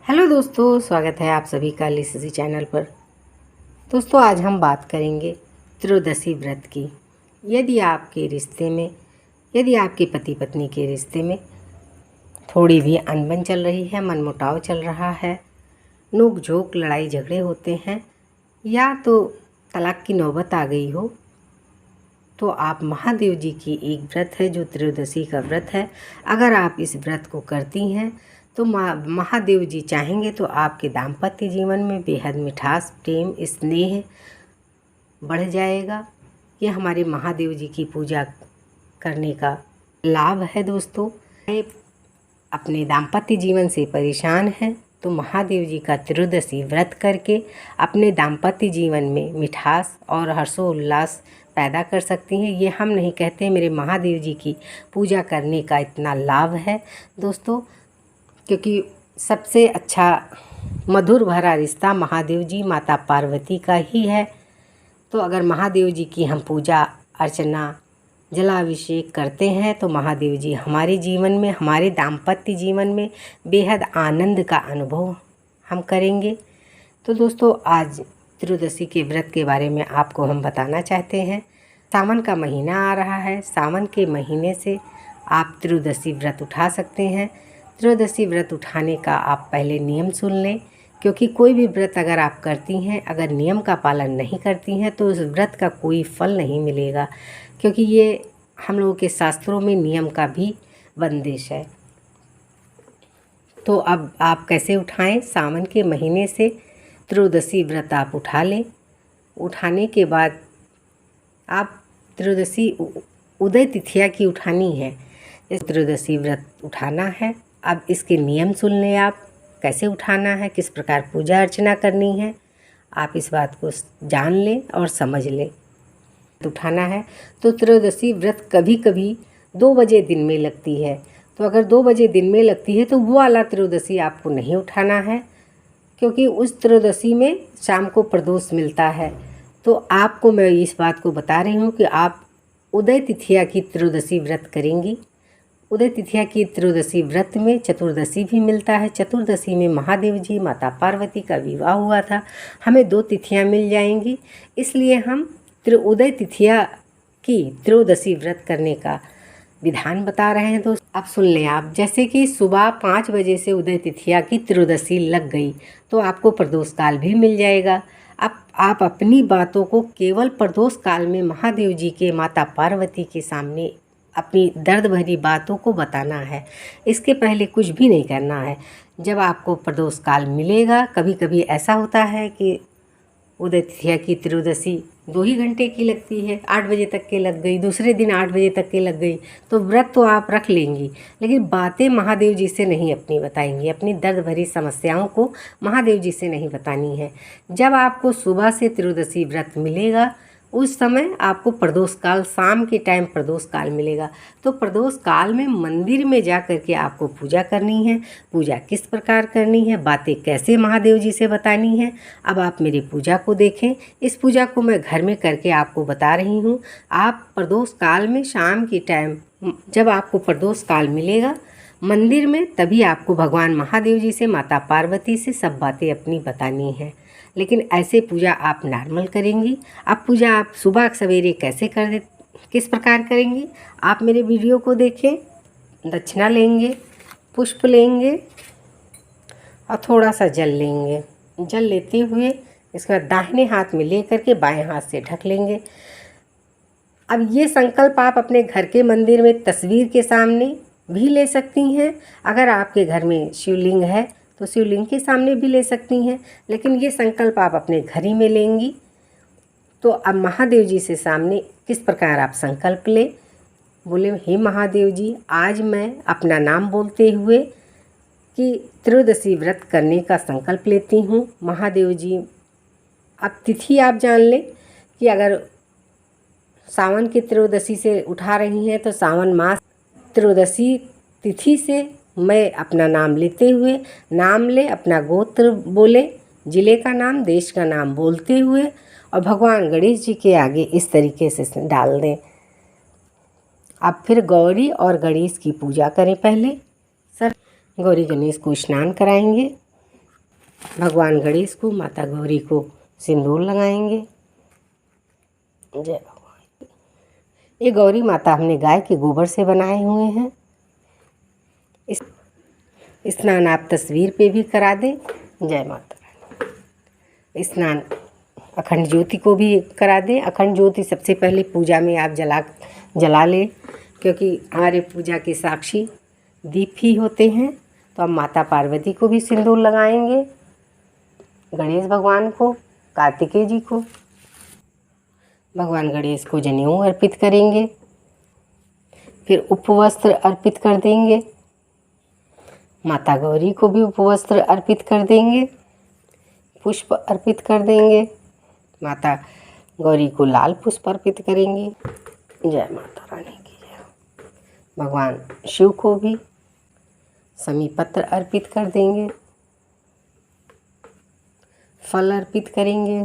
Hello दोस्तों, स्वागत है आप सभी का लिसी चैनल पर। दोस्तों, आज हम बात करेंगे त्रयोदशी व्रत की। यदि आपके रिश्ते में, यदि आपके पति पत्नी के रिश्ते में थोड़ी भी अनबन चल रही है, मनमुटाव चल रहा है, नोक झोंक लड़ाई झगड़े होते हैं या तो तलाक की नौबत आ गई हो, तो आप महादेव जी की एक व्रत है जो त्रयोदशी का व्रत है। अगर आप इस व्रत को करती हैं तो महादेव जी चाहेंगे तो आपके दाम्पत्य जीवन में बेहद मिठास, प्रेम, स्नेह बढ़ जाएगा। ये हमारे महादेव जी की पूजा करने का लाभ है। दोस्तों, अपने दाम्पत्य जीवन से परेशान हैं तो महादेव जी का त्रयोदशी व्रत करके अपने दाम्पत्य जीवन में मिठास और हर्षोल्लास पैदा कर सकती हैं। ये हम नहीं कहते, मेरे महादेव जी की पूजा करने का इतना लाभ है दोस्तों, क्योंकि सबसे अच्छा मधुर भरा रिश्ता महादेव जी माता पार्वती का ही है। तो अगर महादेव जी की हम पूजा अर्चना जलाभिषेक करते हैं तो महादेव जी हमारे जीवन में, हमारे दाम्पत्य जीवन में बेहद आनंद का अनुभव हम करेंगे। तो दोस्तों, आज त्रयोदशी के व्रत के बारे में आपको हम बताना चाहते हैं। सावन का महीना आ रहा है। सावन के महीने से आप त्रयोदशी व्रत उठा सकते हैं। त्रयोदशी व्रत उठाने का आप पहले नियम सुन लें, क्योंकि कोई भी व्रत अगर आप करती हैं, अगर नियम का पालन नहीं करती हैं तो उस व्रत का कोई फल नहीं मिलेगा, क्योंकि ये हम लोगों के शास्त्रों में नियम का भी बंदिश है। तो अब आप कैसे उठाएं? सावन के महीने से त्रयोदशी व्रत आप उठा लें। उठाने के बाद आप त्रयोदशी उदय तिथिया की उठानी है। इस त्रयोदशी व्रत उठाना है। अब इसके नियम सुन लें, आप कैसे उठाना है, किस प्रकार पूजा अर्चना करनी है, आप इस बात को जान लें और समझ लें। उठाना है तो त्रयोदशी व्रत कभी कभी 2 बजे दिन में लगती है। तो अगर 2 बजे दिन में लगती है तो वो वाला त्रयोदशी आपको नहीं उठाना है, क्योंकि उस त्रयोदशी में शाम को प्रदोष मिलता है। तो आपको मैं इस बात को बता रही हूँ कि आप उदय तिथिया की त्रयोदशी व्रत करेंगी। उदय तिथिया की त्रयोदशी व्रत में चतुर्दशी भी मिलता है। चतुर्दशी में महादेव जी माता पार्वती का विवाह हुआ था। हमें 2 तिथियाँ मिल जाएंगी, इसलिए हम उदय तिथिया की त्रयोदशी व्रत करने का विधान बता रहे हैं। दोस्त, अब सुन लें आप। जैसे कि सुबह 5 बजे से उदय तिथिया की त्रयोदशी लग गई तो आपको प्रदोष काल भी मिल जाएगा। अब आप अपनी बातों को केवल प्रदोष काल में महादेव जी के, माता पार्वती के सामने अपनी दर्द भरी बातों को बताना है। इसके पहले कुछ भी नहीं करना है। जब आपको प्रदोष काल मिलेगा, कभी कभी ऐसा होता है कि उदय तिथिया की त्रयोदशी 2 ही घंटे की लगती है, 8 बजे तक के लग गई, दूसरे दिन 8 बजे तक के लग गई, तो व्रत तो आप रख लेंगी, लेकिन बातें महादेव जी से नहीं अपनी बताएंगी। अपनी दर्द भरी समस्याओं को महादेव जी से नहीं बतानी है। जब आपको सुबह से त्रयोदशी व्रत मिलेगा, उस समय आपको प्रदोष काल, शाम के टाइम प्रदोष काल मिलेगा। तो प्रदोष काल में मंदिर में जा कर के आपको पूजा करनी है। पूजा किस प्रकार करनी है, बातें कैसे महादेव जी से बतानी है, अब आप मेरी पूजा को देखें। इस पूजा को मैं घर में करके आपको बता रही हूँ। आप प्रदोष काल में शाम के टाइम, जब आपको प्रदोष काल मिलेगा मंदिर में, तभी आपको भगवान महादेव जी से, माता पार्वती से सब बातें अपनी बतानी है। लेकिन ऐसे पूजा आप नॉर्मल करेंगी। अब पूजा आप सुबह सवेरे कैसे किस प्रकार करेंगी, आप मेरे वीडियो को देखें। दक्षिणा लेंगे, पुष्प लेंगे और थोड़ा सा जल लेंगे। जल लेते हुए इसके बाद दाहिने हाथ में ले करके बाएं हाथ से ढक लेंगे। अब ये संकल्प आप अपने घर के मंदिर में तस्वीर के सामने भी ले सकती हैं। अगर आपके घर में शिवलिंग है तो शिवलिंग के सामने भी ले सकती हैं, लेकिन ये संकल्प आप अपने घर ही में लेंगी। तो अब महादेव जी से सामने किस प्रकार आप संकल्प ले, बोले, हे महादेव जी, आज मैं अपना नाम बोलते हुए कि त्रयोदशी व्रत करने का संकल्प लेती हूँ। महादेव जी, अब तिथि आप जान लें कि अगर सावन की त्रयोदशी से उठा रही हैं तो सावन मास त्रयोदशी तिथि से मैं अपना नाम लेते हुए, नाम ले, अपना गोत्र बोले, जिले का नाम, देश का नाम बोलते हुए और भगवान गणेश जी के आगे इस तरीके से डाल दें। अब फिर गौरी और गणेश की पूजा करें। पहले सर गौरी गणेश को स्नान कराएंगे। भगवान गणेश को, माता गौरी को सिंदूर लगाएंगे। जय भगवान। ये गौरी माता हमने गाय के गोबर से बनाए हुए हैं। इस स्नान आप तस्वीर पे भी करा दें। जय माता रानी। स्नान अखंड ज्योति को भी करा दें। अखंड ज्योति सबसे पहले पूजा में आप जला लें, क्योंकि हमारे पूजा के साक्षी दीप ही होते हैं। तो अब माता पार्वती को भी सिंदूर लगाएंगे, गणेश भगवान को, कार्तिकेय जी को। भगवान गणेश को जनेऊ अर्पित करेंगे, फिर उपवस्त्र अर्पित कर देंगे। माता गौरी को भी उपवस्त्र अर्पित कर देंगे, पुष्प अर्पित कर देंगे। माता गौरी को लाल पुष्प अर्पित करेंगे। जय माता रानी की जय। भगवान शिव को भी समी पत्र अर्पित कर देंगे, फल अर्पित करेंगे।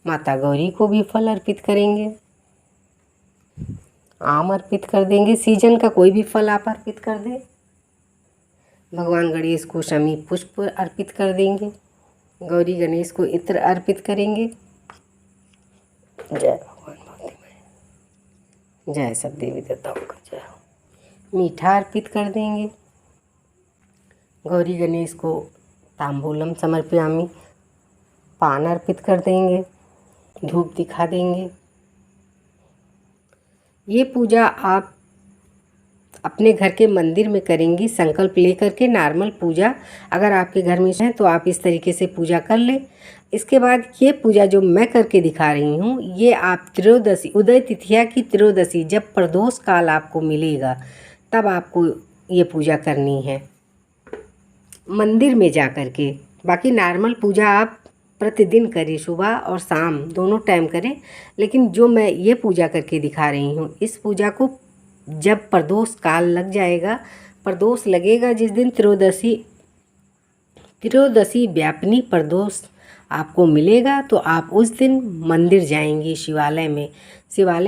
माता गौरी को भी फल अर्पित करेंगे, आम अर्पित कर देंगे। सीजन का कोई भी फल आप अर्पित कर दें। भगवान गणेश को शमी पुष्प अर्पित कर देंगे। गौरी गणेश को इत्र अर्पित करेंगे। जय भगवान भक्तिमय। जय सब देवी देवताओं का जय। मीठा अर्पित कर देंगे। गौरी गणेश को तांबूलम समर्पयामि, पान अर्पित कर देंगे, धूप दिखा देंगे। ये पूजा आप अपने घर के मंदिर में करेंगी, संकल्प लेकर के। नॉर्मल पूजा अगर आपके घर में है तो आप इस तरीके से पूजा कर लें। इसके बाद ये पूजा जो मैं करके दिखा रही हूँ, ये आप त्रयोदशी, उदय तिथिया की त्रयोदशी, जब प्रदोष काल आपको मिलेगा तब आपको ये पूजा करनी है मंदिर में जा कर के। बाकी नॉर्मल पूजा आप प्रतिदिन करें, सुबह और शाम दोनों टाइम करें। लेकिन जो मैं ये पूजा करके दिखा रही हूँ, इस पूजा को जब प्रदोष काल लग जाएगा, प्रदोष लगेगा जिस दिन त्रयोदशी व्यापिनी प्रदोष आपको मिलेगा, तो आप उस दिन मंदिर जाएंगी शिवालय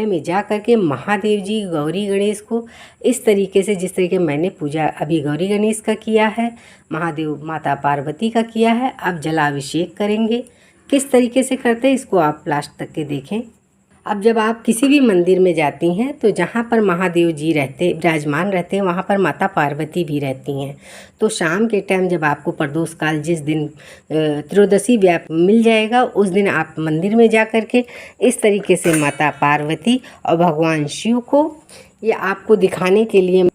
में जा कर के महादेव जी, गौरी गणेश को इस तरीके से, जिस तरीके मैंने पूजा अभी गौरी गणेश का किया है, महादेव माता पार्वती का किया है, आप जलाभिषेक करेंगे। किस तरीके से करते हैं इसको आप लास्ट तक के देखें। अब जब आप किसी भी मंदिर में जाती हैं तो जहाँ पर महादेव जी विराजमान रहते हैं, वहाँ पर माता पार्वती भी रहती हैं। तो शाम के टाइम जब आपको प्रदोष काल जिस दिन त्रयोदशी मिल जाएगा, उस दिन आप मंदिर में जा कर के इस तरीके से माता पार्वती और भगवान शिव को, ये आपको दिखाने के लिए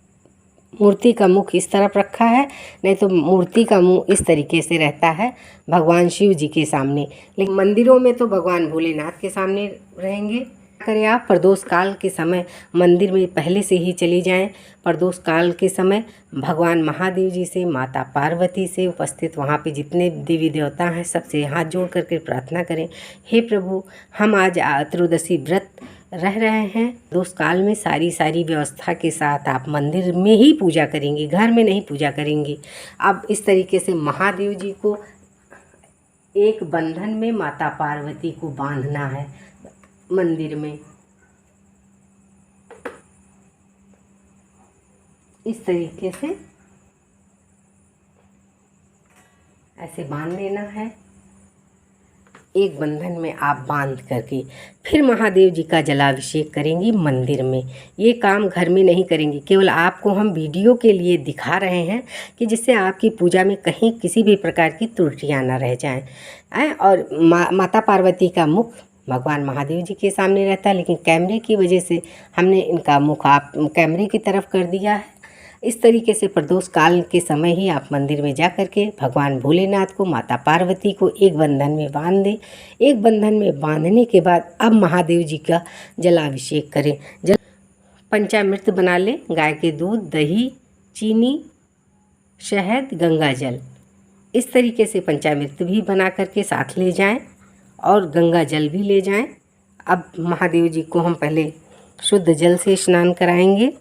मूर्ति का मुख इस तरफ रखा है, नहीं तो मूर्ति का मुंह इस तरीके से रहता है भगवान शिव जी के सामने। लेकिन मंदिरों में तो भगवान भोलेनाथ के सामने रहेंगे। करें आप प्रदोष काल के समय मंदिर में पहले से ही चली जाएं। प्रदोष काल के समय भगवान महादेव जी से, माता पार्वती से उपस्थित वहाँ पे जितने देवी देवता हैं सबसे हाथ जोड़ करके प्रार्थना करें, हे प्रभु, हम आज त्रयोदशी व्रत रह रहे हैं। प्रदोष काल में सारी व्यवस्था के साथ आप मंदिर में ही पूजा करेंगे, घर में नहीं पूजा करेंगे। अब इस तरीके से महादेव जी को एक बंधन में माता पार्वती को बांधना है मंदिर में। इस तरीके से ऐसे बांध लेना है। एक बंधन में आप बांध करके फिर महादेव जी का जलाभिषेक करेंगी मंदिर में। ये काम घर में नहीं करेंगी। केवल आपको हम वीडियो के लिए दिखा रहे हैं कि जिससे आपकी पूजा में कहीं किसी भी प्रकार की त्रुटियां ना रह जाएं। और माता पार्वती का मुख भगवान महादेव जी के सामने रहता है, लेकिन कैमरे की वजह से हमने इनका मुख आप कैमरे की तरफ कर दिया है। इस तरीके से प्रदोष काल के समय ही आप मंदिर में जा कर के भगवान भोलेनाथ को, माता पार्वती को एक बंधन में बांध दें। एक बंधन में बांधने के बाद अब महादेव जी का जलाभिषेक करें। पंचामृत बना लें, गाय के दूध, दही, चीनी, शहद, गंगा जल। इस तरीके से पंचामृत भी बना करके साथ ले जाएं और गंगा जल भी ले जाएं। अब महादेव जी को हम पहले शुद्ध जल से स्नान कराएंगे।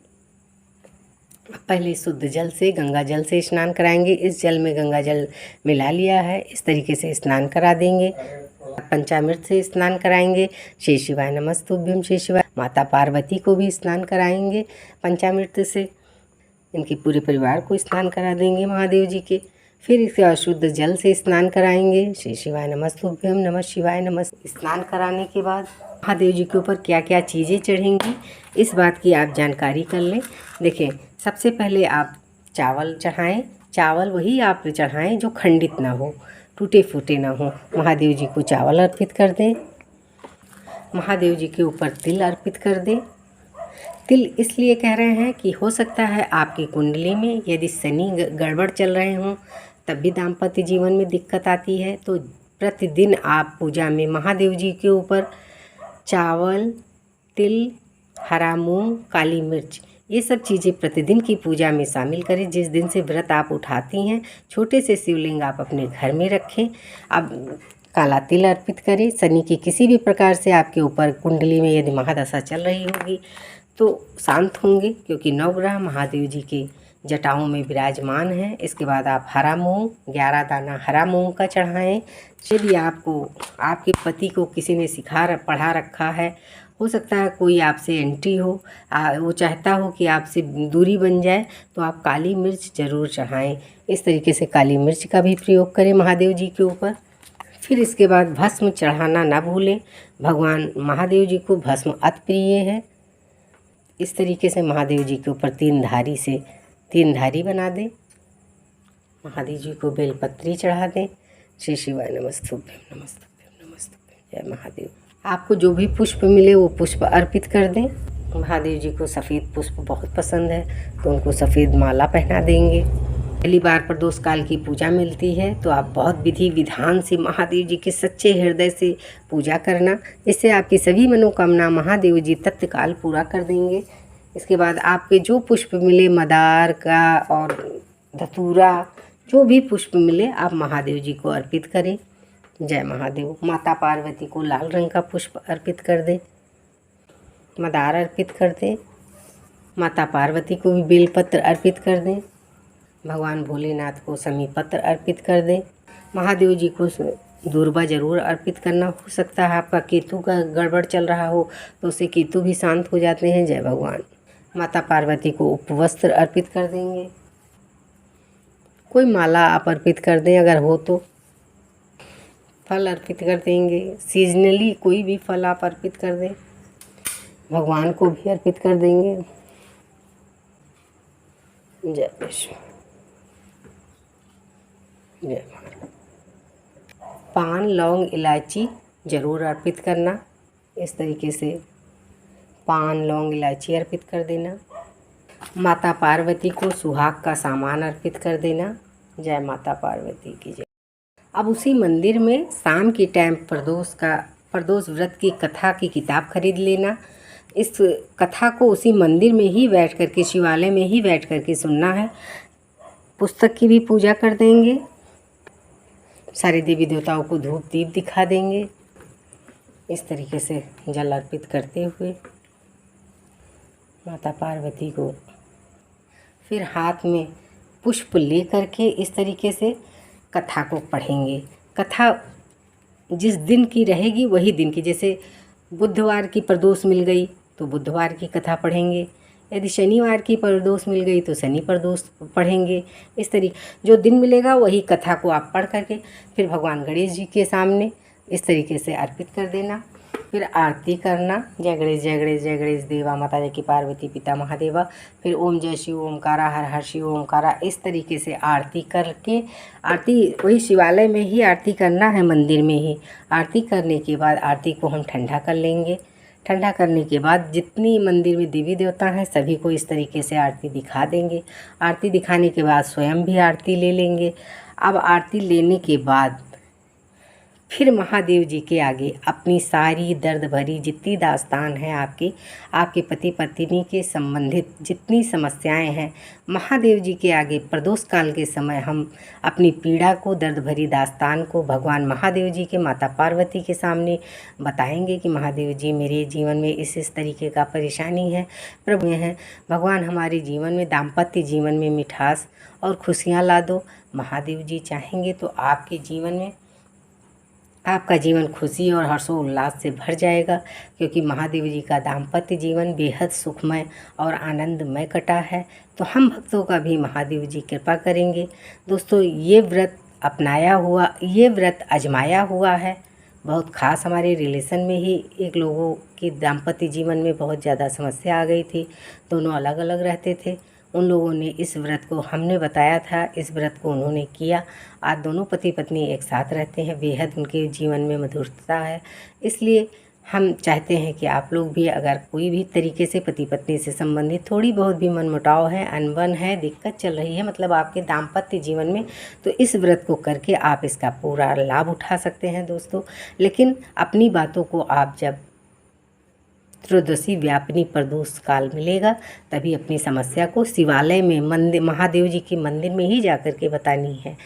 पहले शुद्ध जल से, गंगा जल से स्नान कराएंगे। इस जल में गंगा जल मिला लिया है, इस तरीके से स्नान करा देंगे। पंचामृत से स्नान कराएंगे। श्री शिवाय नमस्तुभ्यम श्री शिवाय। माता पार्वती को भी स्नान कराएंगे पंचामृत से। इनके पूरे परिवार को स्नान करा देंगे महादेव जी के। फिर इसके बाद शुद्ध जल से स्नान कराएंगे। श्री शिवाय नमस्तुभ्यम, नमः शिवाय नमः। स्नान कराने के बाद महादेव जी के ऊपर क्या क्या चीज़ें चढ़ेंगी इस बात की आप जानकारी कर लें। देखें, सबसे पहले आप चावल चढ़ाएं। चावल वही आप चढ़ाएं जो खंडित ना हो, टूटे फूटे ना हो। महादेव जी को चावल अर्पित कर दें। महादेव जी के ऊपर तिल अर्पित कर दें। तिल इसलिए कह रहे हैं कि हो सकता है आपकी कुंडली में यदि शनि गड़बड़ चल रहे हों, तब भी दाम्पत्य जीवन में दिक्कत आती है। तो प्रतिदिन आप पूजा में महादेव जी के ऊपर चावल, तिल, हरा मूंग, काली मिर्च, ये सब चीज़ें प्रतिदिन की पूजा में शामिल करें। जिस दिन से व्रत आप उठाती हैं, छोटे से शिवलिंग आप अपने घर में रखें। अब काला तिल अर्पित करें। शनि की किसी भी प्रकार से आपके ऊपर कुंडली में यदि महादशा चल रही होगी तो शांत होंगे, क्योंकि नवग्रह महादेव जी के जटाओं में विराजमान हैं। इसके बाद आप हरा मूंग, 11 दाना हरा मूंग का चढ़ाएं। यदि आपके पति को किसी ने पढ़ा रखा है, हो सकता है कोई आपसे एंटी हो, वो चाहता हो कि आपसे दूरी बन जाए, तो आप काली मिर्च ज़रूर चढ़ाएं। इस तरीके से काली मिर्च का भी प्रयोग करें महादेव जी के ऊपर। फिर इसके बाद भस्म चढ़ाना ना भूलें। भगवान महादेव जी को भस्म अति प्रिय है। इस तरीके से महादेव जी के ऊपर 3 धारी बना दें। महादेव जी को बेलपत्री चढ़ा दें। श्री शिवाय नमस्तुभ्यम, नमस्तुभ्यम, नमस्तुभ्यम, जय महादेव। आपको जो भी पुष्प मिले वो पुष्प अर्पित कर दें। महादेव जी को सफ़ेद पुष्प बहुत पसंद है, तो उनको सफ़ेद माला पहना देंगे। पहली बार प्रदोष काल की पूजा मिलती है, तो आप बहुत विधि विधान से महादेव जी के सच्चे हृदय से पूजा करना, इससे आपकी सभी मनोकामना महादेव जी तत्काल पूरा कर देंगे। इसके बाद आपके जो पुष्प मिले, मदार का और धतूरा, जो भी पुष्प मिले आप महादेव जी को अर्पित करें। जय महादेव। माता पार्वती को लाल रंग का पुष्प अर्पित कर दें, मदार अर्पित कर दें। माता पार्वती को भी बेलपत्र अर्पित कर दें। भगवान भोलेनाथ को समीपत्र अर्पित कर दें। महादेव जी को दूर्वा जरूर अर्पित करना। हो सकता है आपका केतु का गड़बड़ चल रहा हो, तो उससे केतु भी शांत हो जाते हैं। जय भगवान। माता पार्वती को उपवस्त्र अर्पित कर देंगे। कोई माला आप अर्पित कर दें अगर हो तो। फल अर्पित कर देंगे। सीजनली कोई भी फल आप अर्पित कर दें, भगवान को भी अर्पित कर देंगे। जय विष्णु, जय भारत। पान, लौंग, इलायची ज़रूर अर्पित करना। इस तरीके से पान, लौंग, इलायची अर्पित कर देना। माता पार्वती को सुहाग का सामान अर्पित कर देना। जय माता पार्वती की जय। अब उसी मंदिर में शाम के टाइम प्रदोष व्रत की कथा की किताब खरीद लेना। इस कथा को उसी मंदिर में ही बैठ करके, शिवालय में ही बैठ करके सुनना है। पुस्तक की भी पूजा कर देंगे। सारे देवी देवताओं को धूप दीप दिखा देंगे। इस तरीके से जल अर्पित करते हुए माता पार्वती को फिर हाथ में पुष्प ले करके इस तरीके से कथा को पढ़ेंगे। कथा जिस दिन की रहेगी वही दिन की, जैसे बुधवार की प्रदोष मिल गई तो बुधवार की कथा पढ़ेंगे। यदि शनिवार की प्रदोष मिल गई तो शनि प्रदोष पढ़ेंगे। इस तरीके जो दिन मिलेगा वही कथा को आप पढ़ करके फिर भगवान गणेश जी के सामने इस तरीके से अर्पित कर देना। फिर आरती करना। जय गणेश, जय गणेश, जय गणेश देवा, माता जय की पार्वती, पिता महादेवा। फिर ओम जय शिव ओमकारा, हर हर शिव ओमकारा। इस तरीके से आरती करके, आरती वही शिवालय में ही आरती करना है, मंदिर में ही। आरती करने के बाद आरती को हम ठंडा कर लेंगे। ठंडा करने के बाद जितनी मंदिर में देवी देवता हैं सभी को इस तरीके से आरती दिखा देंगे। आरती दिखाने के बाद स्वयं भी आरती ले लेंगे। अब आरती लेने के बाद फिर महादेव जी के आगे अपनी सारी दर्द भरी जितनी दास्तान है, आपके पति पत्नी के संबंधित जितनी समस्याएं हैं, महादेव जी के आगे प्रदोष काल के समय हम अपनी पीड़ा को, दर्द भरी दास्तान को भगवान महादेव जी के, माता पार्वती के सामने बताएंगे कि महादेव जी मेरे जीवन में इस तरीके का परेशानी है, प्रभु है। भगवान हमारे जीवन में, दाम्पत्य जीवन में मिठास और खुशियाँ ला दो। महादेव जी चाहेंगे तो आपके जीवन में आपका जीवन खुशी और हर्षोल्लास से भर जाएगा, क्योंकि महादेव जी का दाम्पत्य जीवन बेहद सुखमय और आनंदमय कटा है। तो हम भक्तों का भी महादेव जी कृपा करेंगे। दोस्तों, ये व्रत आजमाया हुआ है। बहुत ख़ास हमारे रिलेशन में ही एक लोगों के दाम्पत्य जीवन में बहुत ज़्यादा समस्या आ गई थी। दोनों अलग अलग रहते थे। उन लोगों ने इस व्रत को, हमने बताया था, इस व्रत को उन्होंने किया। आज दोनों पति पत्नी एक साथ रहते हैं। बेहद उनके जीवन में मधुरता है। इसलिए हम चाहते हैं कि आप लोग भी, अगर कोई भी तरीके से पति पत्नी से संबंधित थोड़ी बहुत भी मनमुटाव है, अनबन है, दिक्कत चल रही है, मतलब आपके दाम्पत्य जीवन में, तो इस व्रत को करके आप इसका पूरा लाभ उठा सकते हैं दोस्तों। लेकिन अपनी बातों को आप जब त्रयोदशी व्यापिनी प्रदोष काल मिलेगा तभी अपनी समस्या को शिवालय में, मंदिर, महादेव जी के मंदिर में ही जाकर के बतानी है।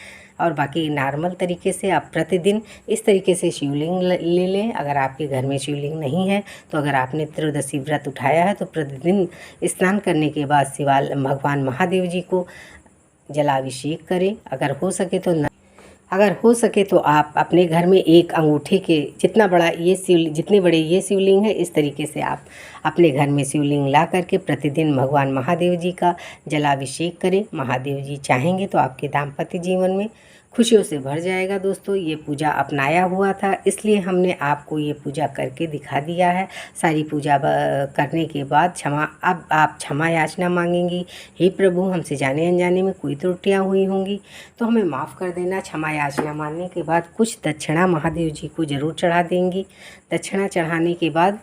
और बाकी नॉर्मल तरीके से आप प्रतिदिन इस तरीके से शिवलिंग ले लें। अगर आपके घर में शिवलिंग नहीं है तो अगर आपने त्रयोदशी व्रत उठाया है तो प्रतिदिन स्नान करने के बाद भगवान महादेव जी को जलाभिषेक करें। अगर हो सके तो आप अपने घर में एक अंगूठे के जितने बड़े ये शिवलिंग है, इस तरीके से आप अपने घर में शिवलिंग ला करके प्रतिदिन भगवान महादेव जी का जलाभिषेक करें। महादेव जी चाहेंगे तो आपके दाम्पत्य जीवन में खुशियों से भर जाएगा। दोस्तों, ये पूजा अपनाया हुआ था, इसलिए हमने आपको ये पूजा करके दिखा दिया है। सारी पूजा करने के बाद अब आप क्षमा याचना मांगेंगी। हे प्रभु, हमसे जाने अनजाने में कोई त्रुटियां हुई होंगी तो हमें माफ़ कर देना। क्षमा याचना मानने के बाद कुछ दक्षिणा महादेव जी को ज़रूर चढ़ा देंगी। दक्षिणा चढ़ाने के बाद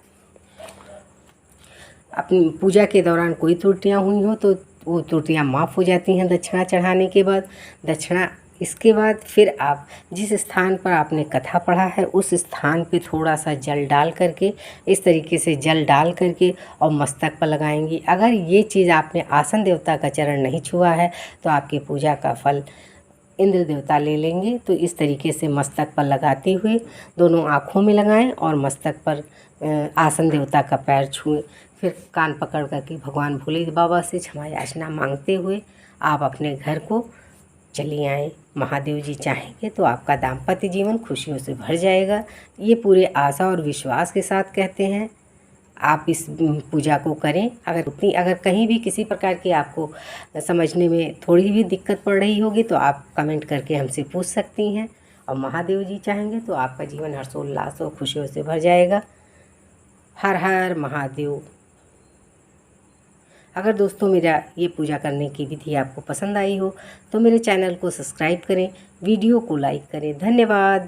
अपनी पूजा के दौरान कोई त्रुटियां हुई हो तो वो त्रुटियां माफ़ हो जाती हैं दक्षिणा चढ़ाने के बाद। इसके बाद फिर आप जिस स्थान पर आपने कथा पढ़ा है उस स्थान पे थोड़ा सा जल डाल करके, इस तरीके से जल डाल करके और मस्तक पर लगाएंगी। अगर ये चीज़ आपने आसन देवता का चरण नहीं छुआ है तो आपकी पूजा का फल इंद्र देवता ले लेंगे। तो इस तरीके से मस्तक पर लगाते हुए दोनों आँखों में लगाएं और मस्तक पर आसन देवता का पैर छुएं। फिर कान पकड़ करके भगवान भोले बाबा से क्षमा याचना मांगते हुए आप अपने घर को चली आएँ। महादेव जी चाहेंगे तो आपका दाम्पत्य जीवन खुशियों से भर जाएगा। ये पूरे आशा और विश्वास के साथ कहते हैं। आप इस पूजा को करें। अगर कहीं भी किसी प्रकार की आपको समझने में थोड़ी भी दिक्कत पड़ रही होगी तो आप कमेंट करके हमसे पूछ सकती हैं। और महादेव जी चाहेंगे तो आपका जीवन हर्षोल्लास और खुशियों से भर जाएगा। हर हर महादेव। अगर दोस्तों मेरा ये पूजा करने की विधि आपको पसंद आई हो तो मेरे चैनल को सब्सक्राइब करें, वीडियो को लाइक करें। धन्यवाद।